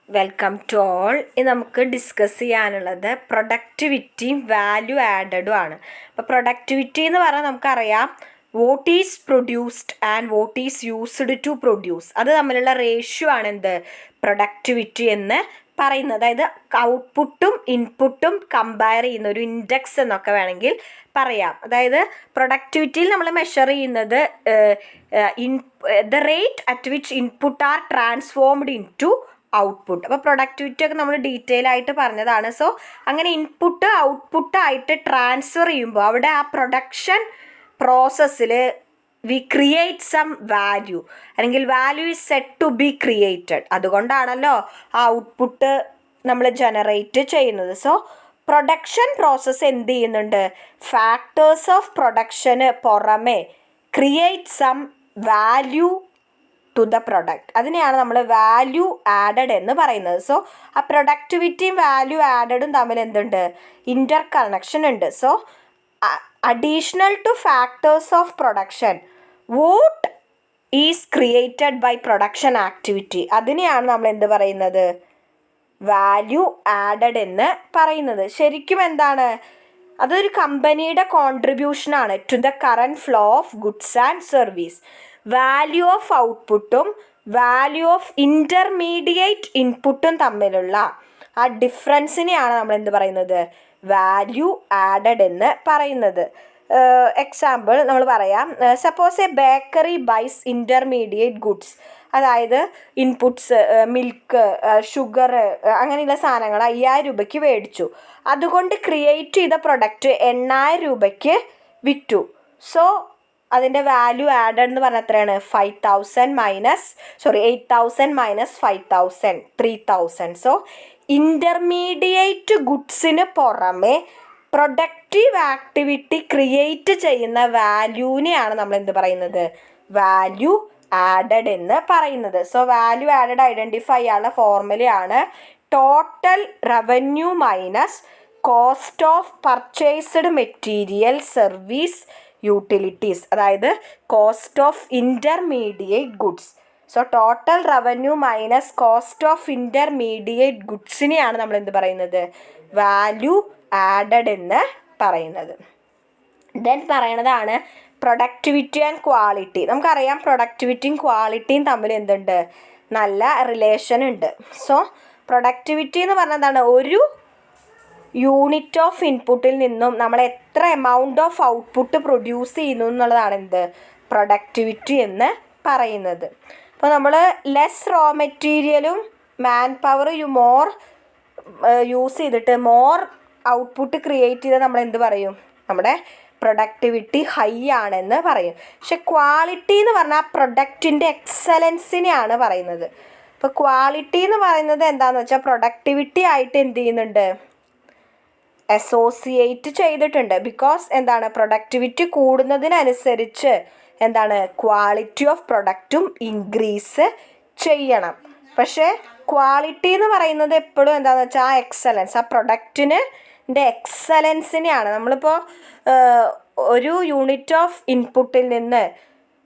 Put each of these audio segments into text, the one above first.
Welcome to all. ഇത് നമുക്ക് discuss ചെയ്യാനുള്ളത് പ്രൊഡക്ടിവിറ്റിയും വാല്യൂ ആഡഡും ആണ്. അപ്പോൾ പ്രൊഡക്ടിവിറ്റി എന്ന് പറഞ്ഞാൽ നമുക്കറിയാം what is produced and what is used to produce. അത് തമ്മിലുള്ള റേഷ്യോ ആണ് എന്ത് പ്രൊഡക്ടിവിറ്റി എന്ന് പറയുന്നത്. അതായത് ഔട്ട്പുട്ടും ഇൻപുട്ടും കമ്പയർ ചെയ്യുന്ന ഒരു ഇൻഡെക്സ് എന്നൊക്കെ വേണമെങ്കിൽ പറയാം. അതായത് പ്രൊഡക്ടിവിറ്റിയിൽ നമ്മൾ മെഷർ ചെയ്യുന്നത് the rate at which input are transformed into output. അപ്പോൾ പ്രൊഡക്ടിവിറ്റി ഒക്കെ നമ്മൾ ഡീറ്റെയിൽ ആയിട്ട് പറഞ്ഞതാണ്. സോ അങ്ങനെ ഇൻപുട്ട് ഔട്ട്പുട്ടായിട്ട് ട്രാൻസ്ഫർ ചെയ്യുമ്പോൾ അവിടെ ആ പ്രൊഡക്ഷൻ പ്രോസസ്സിൽ വി ക്രിയേറ്റ് സം വാല്യൂ, അല്ലെങ്കിൽ value is set to be created. അതുകൊണ്ടാണല്ലോ ആ ഔട്ട്പുട്ട് നമ്മൾ ജനറേറ്റ് ചെയ്യുന്നത്. സോ പ്രൊഡക്ഷൻ പ്രോസസ്സ് എന്ത് ചെയ്യുന്നുണ്ട്? ഫാക്ടേഴ്സ് ഓഫ് പ്രൊഡക്ഷന് പുറമെ create some value to the product. അതിനെയാണ് നമ്മൾ വാല്യൂ ആഡഡ് എന്ന് പറയുന്നത്. സോ ആ പ്രൊഡക്ടിവിറ്റിയും വാല്യൂ ആഡഡും തമ്മിൽ എന്തുണ്ട്? ഇൻ്റർ കണക്ഷൻ ഉണ്ട്. So additional to factors of production what is created by production activity, അതിനെയാണ് നമ്മൾ എന്ത് പറയുന്നത്? വാല്യൂ ആഡഡ് എന്ന് പറയുന്നത്. ശരിക്കും എന്താണ്? അതൊരു കമ്പനിയുടെ കോൺട്രിബ്യൂഷനാണ് to the current flow of goods and service. Value of ഔട്ട്പുട്ടും വാല്യൂ ഓഫ് ഇൻ്റർമീഡിയറ്റ് ഇൻപുട്ടും തമ്മിലുള്ള ആ ഡിഫറൻസിനെയാണ് നമ്മൾ എന്ത് പറയുന്നത്? വാല്യൂ ആഡഡ് എന്ന് പറയുന്നത്. എക്സാമ്പിൾ നമ്മൾ പറയാം. Suppose a bakery buys intermediate goods, അതായത് ഇൻപുട്സ് മിൽക്ക്, ഷുഗർ, അങ്ങനെയുള്ള സാധനങ്ങൾ 5000 രൂപയ്ക്ക് മേടിച്ചു. അതുകൊണ്ട് ക്രിയേറ്റ് ചെയ്ത പ്രൊഡക്റ്റ് 8000 രൂപയ്ക്ക് വിറ്റു. സോ അതിൻ്റെ വാല്യൂ ആഡഡ് എന്ന് പറഞ്ഞാൽ എത്രയാണ്? 8,000 മൈനസ് 5,000 3,000. സോ ഇൻ്റർമീഡിയറ്റ് ഗുഡ്സിന് പുറമെ പ്രൊഡക്റ്റീവ് ആക്ടിവിറ്റി ക്രിയേറ്റ് ചെയ്യുന്ന വാല്യൂവിനെയാണ് നമ്മൾ എന്ത് പറയുന്നത്? വാല്യൂ ആഡഡ് എന്ന് പറയുന്നത്. സോ വാല്യൂ ആഡഡ് ഐഡൻറ്റിഫൈ ചെയ്യാനുള്ള ഫോർമുലയാണ് total revenue minus cost of purchased material service utilities, അതായത് cost of intermediate goods. So total revenue minus cost of intermediate ഗുഡ്സിനെയാണ് നമ്മൾ എന്ത് പറയുന്നത്? വാല്യൂ ആഡഡ് എന്ന് പറയുന്നത്. ദെൻ പറയണതാണ് പ്രൊഡക്ടിവിറ്റി ആൻഡ് ക്വാളിറ്റി. നമുക്കറിയാം പ്രൊഡക്ടിവിറ്റിയും ക്വാളിറ്റിയും തമ്മിൽ എന്തുണ്ട്? നല്ല റിലേഷൻ ഉണ്ട്. സോ പ്രൊഡക്ടിവിറ്റി എന്ന് പറഞ്ഞതാണ് ഒരു യൂണിറ്റ് ഓഫ് ഇൻപുട്ടിൽ നിന്നും നമ്മൾ എത്ര എമൗണ്ട് ഓഫ് ഔട്ട്പുട്ട് പ്രൊഡ്യൂസ് ചെയ്യുന്നു എന്നുള്ളതാണ് എന്ത്? പ്രൊഡക്ടിവിറ്റി എന്ന് പറയുന്നത്. അപ്പോൾ നമ്മൾ ലെസ് റോ മെറ്റീരിയലും മാൻ പവർ മോർ യൂസ് ചെയ്തിട്ട് മോർ ഔട്ട്പുട്ട് ക്രിയേറ്റ് ചെയ്താൽ നമ്മൾ എന്ത് പറയും? നമ്മുടെ പ്രൊഡക്ടിവിറ്റി ഹൈ ആണെന്ന് പറയും. പക്ഷെ ക്വാളിറ്റി എന്ന് പറഞ്ഞാൽ പ്രൊഡക്റ്റിൻ്റെ എക്സലൻസിനെയാണ് പറയുന്നത്. ഇപ്പോൾ ക്വാളിറ്റി എന്ന് പറയുന്നത് എന്താണെന്ന് വെച്ചാൽ പ്രൊഡക്ടിവിറ്റി ആയിട്ട് എന്ത് ചെയ്യുന്നുണ്ട്? അസോസിയേറ്റ് ചെയ്തിട്ടുണ്ട്. ബിക്കോസ് എന്താണ്? പ്രൊഡക്ടിവിറ്റി കൂടുന്നതിനനുസരിച്ച് എന്താണ്? ക്വാളിറ്റി ഓഫ് പ്രൊഡക്റ്റും ഇൻക്രീസ് ചെയ്യണം. പക്ഷേ ക്വാളിറ്റി എന്ന് പറയുന്നത് എപ്പോഴും എന്താണെന്ന് വെച്ചാൽ ആ എക്സലൻസ്, ആ പ്രൊഡക്റ്റിന് എക്സലൻസിനെയാണ്. നമ്മളിപ്പോൾ ഒരു യൂണിറ്റ് ഓഫ് ഇൻപുട്ടിൽ നിന്ന്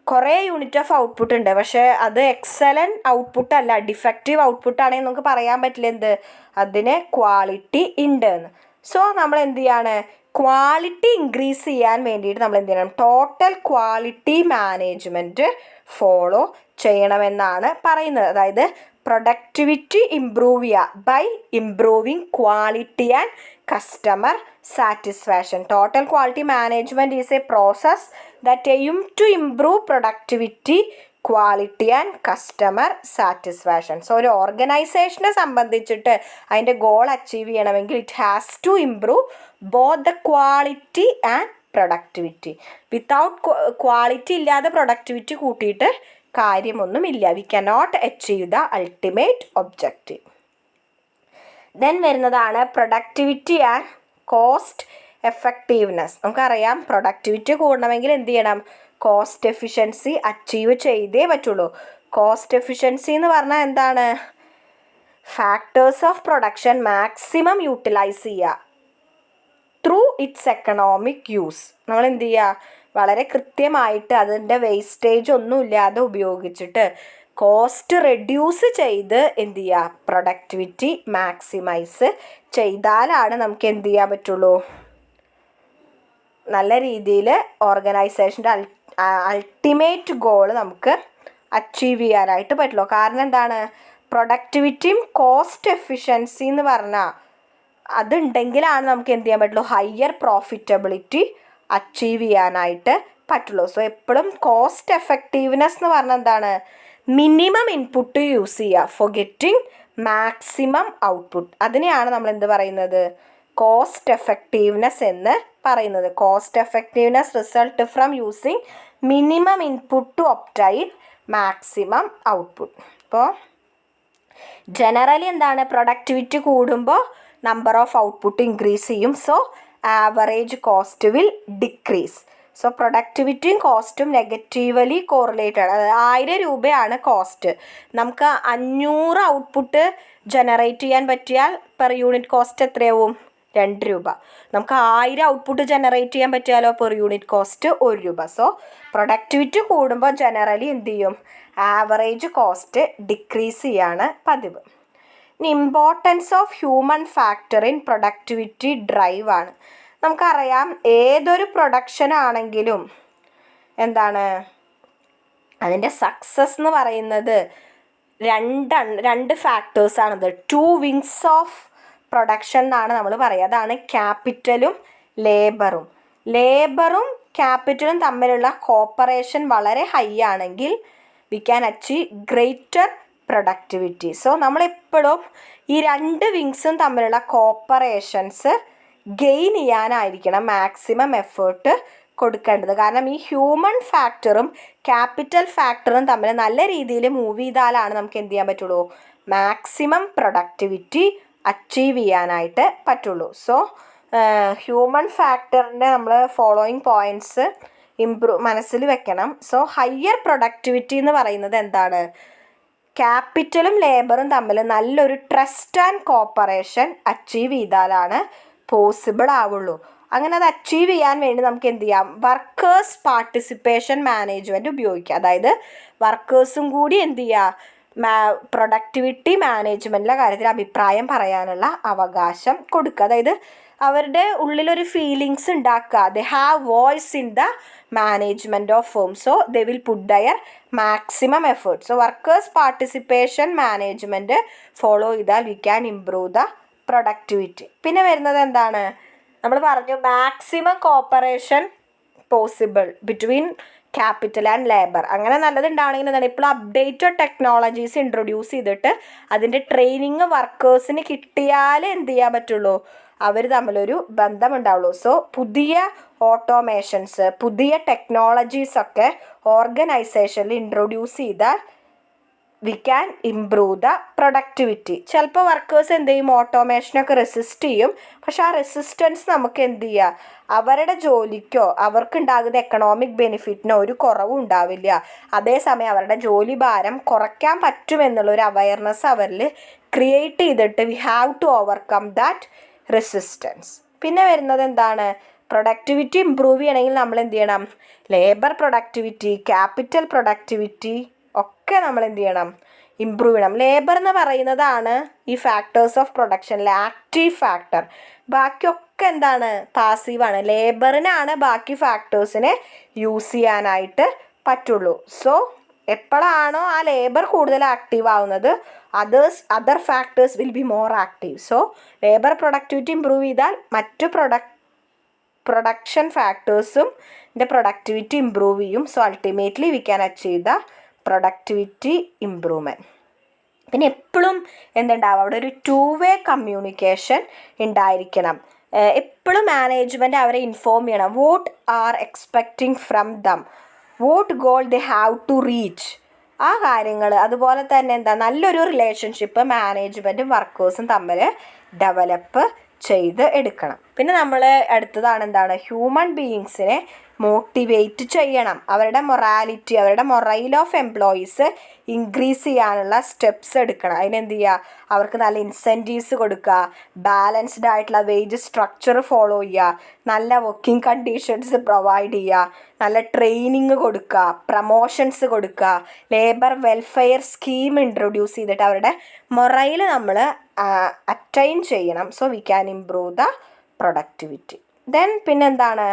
കുറേ യൂണിറ്റ് ഓഫ് ഔട്ട്പുട്ട് ഉണ്ട്, പക്ഷേ അത് എക്സലൻറ്റ് ഔട്ട്പുട്ട് അല്ല, ഡിഫക്റ്റീവ് ഔട്ട്പുട്ട് ആണെങ്കിൽ നമുക്ക് പറയാൻ പറ്റില്ല എന്ത്? അതിന് ക്വാളിറ്റി ഉണ്ട് എന്ന്. സോ നമ്മൾ എന്ത് ചെയ്യാണ്? ക്വാളിറ്റി ഇൻക്രീസ് ചെയ്യാൻ വേണ്ടിയിട്ട് നമ്മൾ എന്ത് ചെയ്യണം? ടോട്ടൽ ക്വാളിറ്റി മാനേജ്മെൻറ്റ് ഫോളോ ചെയ്യണമെന്നാണ് പറയുന്നത്. അതായത് പ്രൊഡക്ടിവിറ്റി ഇംപ്രൂവ് ചെയ്യുക by improving quality and customer satisfaction. Total quality management is a process that aim to improve productivity, quality and customer satisfaction. So ഒരു ഓർഗനൈസേഷനെ സംബന്ധിച്ചിട്ട് അതിൻ്റെ ഗോൾ അച്ചീവ് ചെയ്യണമെങ്കിൽ it has to improve both the quality and productivity. Without quality ഇല്ലാതെ productivity കൂട്ടിയിട്ട് കാര്യമൊന്നുമില്ല. We cannot achieve the ultimate objective. Then വരുന്നതാണ് productivity and cost effectiveness. നമുക്കറിയാം പ്രൊഡക്ടിവിറ്റി കൂടണമെങ്കിൽ എന്ത് ചെയ്യണം? കോസ്റ്റ് എഫിഷ്യൻസി അച്ചീവ് ചെയ്തേ പറ്റുള്ളൂ. കോസ്റ്റ് എഫിഷ്യൻസി എന്ന് പറഞ്ഞാൽ എന്താണ്? Factors of production maximum utilise ചെയ്യുക ത്രൂ ഇറ്റ്സ് എക്കണോമിക് യൂസ്. നമ്മൾ എന്ത് ചെയ്യുക? വളരെ കൃത്യമായിട്ട് അതിൻ്റെ വേസ്റ്റേജ് ഒന്നും ഇല്ലാതെ ഉപയോഗിച്ചിട്ട് കോസ്റ്റ് റെഡ്യൂസ് ചെയ്ത് എന്ത് ചെയ്യുക, പ്രൊഡക്ടിവിറ്റി മാക്സിമൈസ് ചെയ്താലാണ് നമുക്ക് എന്ത് ചെയ്യാൻ പറ്റുള്ളൂ, നല്ല രീതിയിൽ ഓർഗനൈസേഷൻ്റെ അൾട്ടിമേറ്റ് ഗോൾ നമുക്ക് അച്ചീവ് ചെയ്യാനായിട്ട് പറ്റുള്ളൂ. കാരണം എന്താണ്, പ്രൊഡക്ടിവിറ്റിയും കോസ്റ്റ് എഫിഷ്യൻസി എന്ന് പറഞ്ഞാൽ അതുണ്ടെങ്കിലാണ് നമുക്ക് എന്ത് ചെയ്യാൻ പറ്റുള്ളൂ, ഹയർ പ്രോഫിറ്റബിലിറ്റി അച്ചീവ് ചെയ്യാനായിട്ട് പറ്റുള്ളൂ. സോ എപ്പോഴും കോസ്റ്റ് എഫക്റ്റീവ്നെസ് എന്ന് പറഞ്ഞാൽ എന്താണ്, മിനിമം ഇൻപുട്ട് യൂസ് ചെയ്യുക ഫോർ ഗെറ്റിംഗ് മാക്സിമം ഔട്ട്പുട്ട്. അതിനെയാണ് നമ്മൾ എന്ത് പറയുന്നത്, കോസ്റ്റ് എഫക്റ്റീവ്നെസ് എന്ന് പറയുന്നത്. Cost effectiveness result from using minimum input to obtain maximum output. ഇപ്പോൾ ജനറലി എന്താണ്, പ്രൊഡക്ടിവിറ്റി കൂടുമ്പോൾ നമ്പർ ഓഫ് ഔട്ട്പുട്ട് ഇൻക്രീസ് ചെയ്യും. So average cost will decrease. So പ്രൊഡക്ടിവിറ്റിയും കോസ്റ്റും നെഗറ്റീവലി കോറിലേറ്റഡ്. അതായത് 1000 രൂപയാണ് കോസ്റ്റ്, നമുക്ക് 500 ഔട്ട്പുട്ട് ജനറേറ്റ് ചെയ്യാൻ പറ്റിയാൽ പെർ യൂണിറ്റ് കോസ്റ്റ് എത്രയാവും, 2 രൂപ. നമുക്ക് 1000 ഔട്ട്പുട്ട് ജനറേറ്റ് ചെയ്യാൻ പറ്റിയാലോ പെർ യൂണിറ്റ് കോസ്റ്റ് 1 രൂപ. സോ പ്രൊഡക്ടിവിറ്റി കൂടുമ്പോൾ ജനറലി എന്ത് ചെയ്യും, ആവറേജ് കോസ്റ്റ് ഡിക്രീസ് ചെയ്യാണ് പതിവ്. ഇനി importance of human factor in productivity drive ആണ്. നമുക്കറിയാം ഏതൊരു പ്രൊഡക്ഷൻ ആണെങ്കിലും എന്താണ് അതിൻ്റെ സക്സസ് എന്ന് പറയുന്നത് രണ്ട് ഫാക്ടേഴ്സാണത്. 2 വിങ്സ് ഓഫ് പ്രൊഡക്ഷൻ എന്നാണ് നമ്മൾ പറയുക. അതാണ് ക്യാപിറ്റലും ലേബറും. ലേബറും ക്യാപിറ്റലും തമ്മിലുള്ള കോപ്പറേഷൻ വളരെ ഹൈ ആണെങ്കിൽ we can achieve greater productivity. So നമ്മളെപ്പോഴും ഈ 2 വിങ്സും തമ്മിലുള്ള കോപ്പറേഷൻസ് ഗെയിൻ ചെയ്യാനായിരിക്കണം മാക്സിമം എഫേർട്ട് കൊടുക്കേണ്ടത്. കാരണം ഈ ഹ്യൂമൻ ഫാക്ടറും ക്യാപിറ്റൽ ഫാക്ടറും തമ്മിൽ നല്ല രീതിയിൽ മൂവ് ചെയ്താലാണ് നമുക്ക് എന്ത് ചെയ്യാൻ പറ്റുള്ളൂ, മാക്സിമം പ്രൊഡക്ടിവിറ്റി അച്ചീവ് ചെയ്യാനായിട്ട് പറ്റുള്ളൂ. സോ ഹ്യൂമൻ ഫാക്ടറിൻ്റെ നമ്മൾ ഫോളോയിങ് പോയിൻറ്റ്സ് മനസ്സിൽ വെക്കണം. സോ ഹയർ പ്രൊഡക്ടിവിറ്റി എന്ന് പറയുന്നത് എന്താണ്, ക്യാപിറ്റലും ലേബറും തമ്മിൽ നല്ലൊരു ട്രസ്റ്റ് ആൻഡ് കോപ്പറേഷൻ അച്ചീവ് ചെയ്താലാണ് പോസിബിൾ ആവുള്ളൂ. അങ്ങനെ അത് അച്ചീവ് ചെയ്യാൻ വേണ്ടി നമുക്ക് എന്ത് ചെയ്യാം, വർക്കേഴ്സ് പാർട്ടിസിപ്പേഷൻ മാനേജ്മെൻറ്റ് ഉപയോഗിക്കുക. അതായത് വർക്കേഴ്സും കൂടി എന്ത് ചെയ്യുക, പ്രൊഡക്ടിവിറ്റി മാനേജ്മെൻറ്റിലെ കാര്യത്തിൽ അഭിപ്രായം പറയാനുള്ള അവകാശം കൊടുക്കുക. അതായത് അവരുടെ ഉള്ളിലൊരു ഫീലിങ്സ് ഉണ്ടാക്കുക. They have voice in the management of firm. So they will put their maximum effort. So workers participation management follow ചെയ്താൽ we can improve the productivity. പിന്നെ വരുന്നത് എന്താണ്, നമ്മൾ പറഞ്ഞു maximum cooperation possible between capital and labour. അങ്ങനെ നല്ലതുണ്ടാവണമെങ്കിൽ എന്താണ്, ഇപ്പോൾ അപ്ഡേറ്റഡ് ടെക്നോളജീസ് ഇൻട്രൊഡ്യൂസ് ചെയ്തിട്ട് അതിൻ്റെ ട്രെയിനിങ് വർക്കേഴ്സിന് കിട്ടിയാൽ എന്ത് ചെയ്യാൻ പറ്റുള്ളൂ, അവർ തമ്മിലൊരു ബന്ധം ഉണ്ടാവുള്ളൂ. സോ പുതിയ ഓട്ടോമേഷൻസ്, പുതിയ ടെക്നോളജീസൊക്കെ ഓർഗനൈസേഷനിൽ ഇൻട്രൊഡ്യൂസ് ചെയ്താൽ we can improve the productivity. ചിലപ്പോൾ വർക്കേഴ്സ് എന്ത് ചെയ്യും, ഓട്ടോമേഷനൊക്കെ റെസിസ്റ്റ് ചെയ്യും. പക്ഷെ ആ റെസിസ്റ്റൻസ് നമുക്ക് എന്ത് ചെയ്യുക, അവരുടെ ജോലിക്കോ അവർക്കുണ്ടാകുന്ന എക്കണോമിക് ബെനിഫിറ്റിനോ ഒരു കുറവും ഉണ്ടാവില്ല. അതേസമയം അവരുടെ ജോലി ഭാരം കുറയ്ക്കാൻ പറ്റുമെന്നുള്ളൊരു അവയർനെസ് അവരിൽ ക്രിയേറ്റ് ചെയ്തിട്ട് we have to overcome that resistance. പിന്നെ വരുന്നത് എന്താണ്, പ്രൊഡക്ടിവിറ്റി ഇംപ്രൂവ് ചെയ്യണമെങ്കിൽ നമ്മൾ എന്ത് ചെയ്യണം, ലേബർ പ്രൊഡക്ടിവിറ്റി, ക്യാപിറ്റൽ പ്രൊഡക്ടിവിറ്റി ഒക്കെ നമ്മൾ എന്ത് ചെയ്യണം, ഇംപ്രൂവ് ചെയ്യണം. ലേബർ എന്ന് പറയുന്നതാണ് ഈ ഫാക്ടേഴ്സ് ഓഫ് പ്രൊഡക്ഷനിലെ ആക്റ്റീവ് ഫാക്ടർ. ബാക്കിയൊക്കെ എന്താണ്, പാസീവാണ്. ലേബറിനാണ് ബാക്കി ഫാക്ടേഴ്സിനെ യൂസ് ചെയ്യാനായിട്ട് പറ്റുള്ളൂ. സോ എപ്പോഴാണോ ആ ലേബർ കൂടുതൽ ആക്റ്റീവ് ആവുന്നത്, other factors will be more active. So labour productivity improve ചെയ്താൽ മറ്റു പ്രൊഡക്ഷൻ ഫാക്ടേഴ്സും പ്രൊഡക്ടിവിറ്റി ഇംപ്രൂവ് ചെയ്യും. So ultimately we can achieve the productivity improvement. പിന്നെ എപ്പോഴും എന്തുണ്ടാവും, അവിടെ ഒരു 2-way കമ്മ്യൂണിക്കേഷൻ ഉണ്ടായിരിക്കണം. എപ്പോഴും മാനേജ്മെൻറ്റ് അവരെ ഇൻഫോം ചെയ്യണം. What are expecting from them, what goal they have to reach, ആ കാര്യങ്ങൾ. അതുപോലെ തന്നെ നല്ലൊരു റിലേഷൻഷിപ്പ് മാനേജ്മെൻറ്റും വർക്കേഴ്സും തമ്മിൽ ഡെവലപ്പ് ചെയ്ത് എടുക്കണം. പിന്നെ നമ്മൾ അടുത്തതാണ് ഹ്യൂമൻ ബീയിങ്സിനെ മോട്ടിവേറ്റ് ചെയ്യണം. അവരുടെ മൊറാലിറ്റി, അവരുടെ മൊറൈൽ ഓഫ് എംപ്ലോയീസ് ഇൻക്രീസ് ചെയ്യാനുള്ള സ്റ്റെപ്സ് എടുക്കണം. അതിനെന്ത് ചെയ്യുക, അവർക്ക് നല്ല ഇൻസെൻറ്റീവ്സ് കൊടുക്കുക, ബാലൻസ്ഡ് ആയിട്ടുള്ള വേജ് സ്ട്രക്ചർ ഫോളോ ചെയ്യുക, നല്ല വർക്കിംഗ് കണ്ടീഷൻസ് പ്രൊവൈഡ് ചെയ്യുക, നല്ല ട്രെയിനിങ് കൊടുക്കുക, പ്രമോഷൻസ് കൊടുക്കുക, ലേബർ വെൽഫെയർ സ്കീം ഇൻട്രൊഡ്യൂസ് ചെയ്തിട്ട് അവരുടെ മൊറൈൽ നമ്മൾ അറ്റൈൻ ചെയ്യണം. So we can improve the productivity. Then പിന്നെന്താണ്,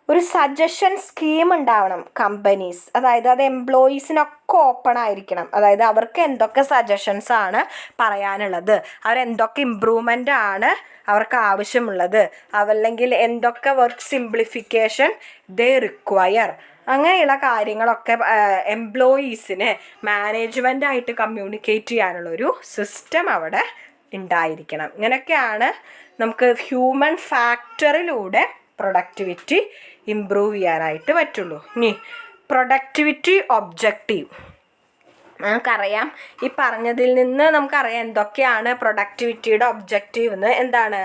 ഒരു സജഷൻ സ്കീം ഉണ്ടാവണം കമ്പനീസ്. അതായത് അത് എംപ്ലോയീസിനൊക്കെ ഓപ്പൺ ആയിരിക്കണം. അതായത് അവർക്ക് എന്തൊക്കെ സജഷൻസ് ആണ് പറയാനുള്ളത്, അവരെന്തൊക്കെ ഇമ്പ്രൂവ്മെൻ്റ് ആണ് അവർക്ക് ആവശ്യമുള്ളത്, അതല്ലെങ്കിൽ എന്തൊക്കെ വർക്ക് സിംപ്ലിഫിക്കേഷൻ ദേ റിക്വയർ, അങ്ങനെയുള്ള കാര്യങ്ങളൊക്കെ എംപ്ലോയീസിന് മാനേജ്മെൻറ്റായിട്ട് കമ്മ്യൂണിക്കേറ്റ് ചെയ്യാനുള്ളൊരു സിസ്റ്റം അവിടെ ഉണ്ടായിരിക്കണം. ഇങ്ങനെയൊക്കെയാണ് നമുക്ക് ഹ്യൂമൻ ഫാക്ടറിലൂടെ പ്രൊഡക്ടിവിറ്റി ഇംപ്രൂവ് ചെയ്യാനായിട്ട് പറ്റുള്ളൂ. ഇനി പ്രൊഡക്ടിവിറ്റി ഒബ്ജക്റ്റീവ് നമുക്കറിയാം. ഈ പറഞ്ഞതിൽ നിന്ന് നമുക്കറിയാം എന്തൊക്കെയാണ് പ്രൊഡക്ടിവിറ്റിയുടെ ഒബ്ജക്റ്റീവ് എന്ന്. എന്താണ്,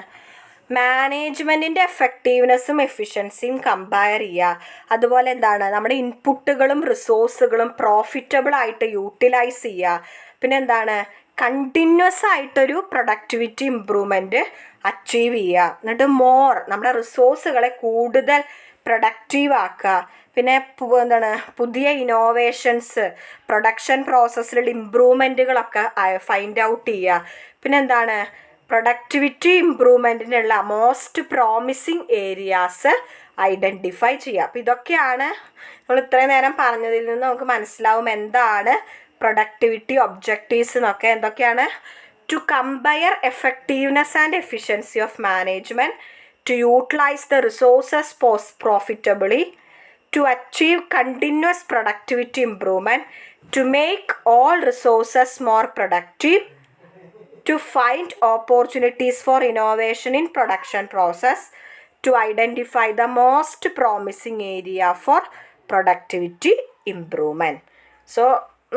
മാനേജ്മെൻറ്റിൻ്റെ എഫക്റ്റീവ്നെസ്സും എഫിഷ്യൻസിയും കമ്പയർ ചെയ്യുക. അതുപോലെ എന്താണ്, നമ്മുടെ ഇൻപുട്ടുകളും റിസോഴ്സുകളും പ്രോഫിറ്റബിളായിട്ട് യൂട്ടിലൈസ് ചെയ്യുക. പിന്നെ എന്താണ്, കണ്ടിന്യൂസ് ആയിട്ടൊരു പ്രൊഡക്ടിവിറ്റി ഇമ്പ്രൂവ്മെൻറ്റ് അച്ചീവ് ചെയ്യുക. എന്നിട്ട് നമ്മുടെ റിസോഴ്സുകളെ കൂടുതൽ പ്രൊഡക്റ്റീവ് ആക്കുക. പിന്നെ എന്താണ്, പുതിയ ഇന്നോവേഷൻസ്, പ്രൊഡക്ഷൻ പ്രോസസ്സിലുള്ള ഇമ്പ്രൂവ്മെൻറ്റുകളൊക്കെ ഫൈൻഡ് ഔട്ട് ചെയ്യുക. പിന്നെ എന്താണ്, പ്രൊഡക്ടിവിറ്റി ഇമ്പ്രൂവ്മെൻറ്റിനുള്ള മോസ്റ്റ് പ്രോമിസിങ് ഏരിയാസ് ഐഡൻറ്റിഫൈ ചെയ്യുക. അപ്പോൾ ഇതൊക്കെയാണ് നമ്മൾ ഇത്രയും നേരം പറഞ്ഞതിൽ നിന്ന് നമുക്ക് മനസ്സിലാവും എന്താണ് പ്രൊഡക്ടിവിറ്റി ഒബ്ജക്റ്റീവ്സ് എന്നൊക്കെ. എന്തൊക്കെയാണ്, to compare effectiveness and efficiency of management, to utilise the resources profitably, to achieve continuous productivity improvement, to make all resources more productive, to find opportunities for innovation in production process, to identify the most promising area for productivity improvement. So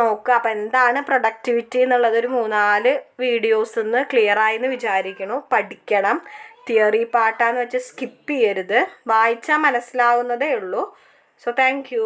നോക്കുക, അപ്പോൾ എന്താണ് productivity എന്നുള്ളത് ഒരു 3-4 videos ഒന്ന് clear ആയെന്ന് വിചാരിക്കുന്നു. പഠിക്കണം. Theory പാർട്ടാന്ന് വെച്ച് സ്കിപ്പ് ചെയ്യരുത്, വായിച്ചാൽ മനസ്സിലാവുന്നതേ ഉള്ളൂ. So thank you.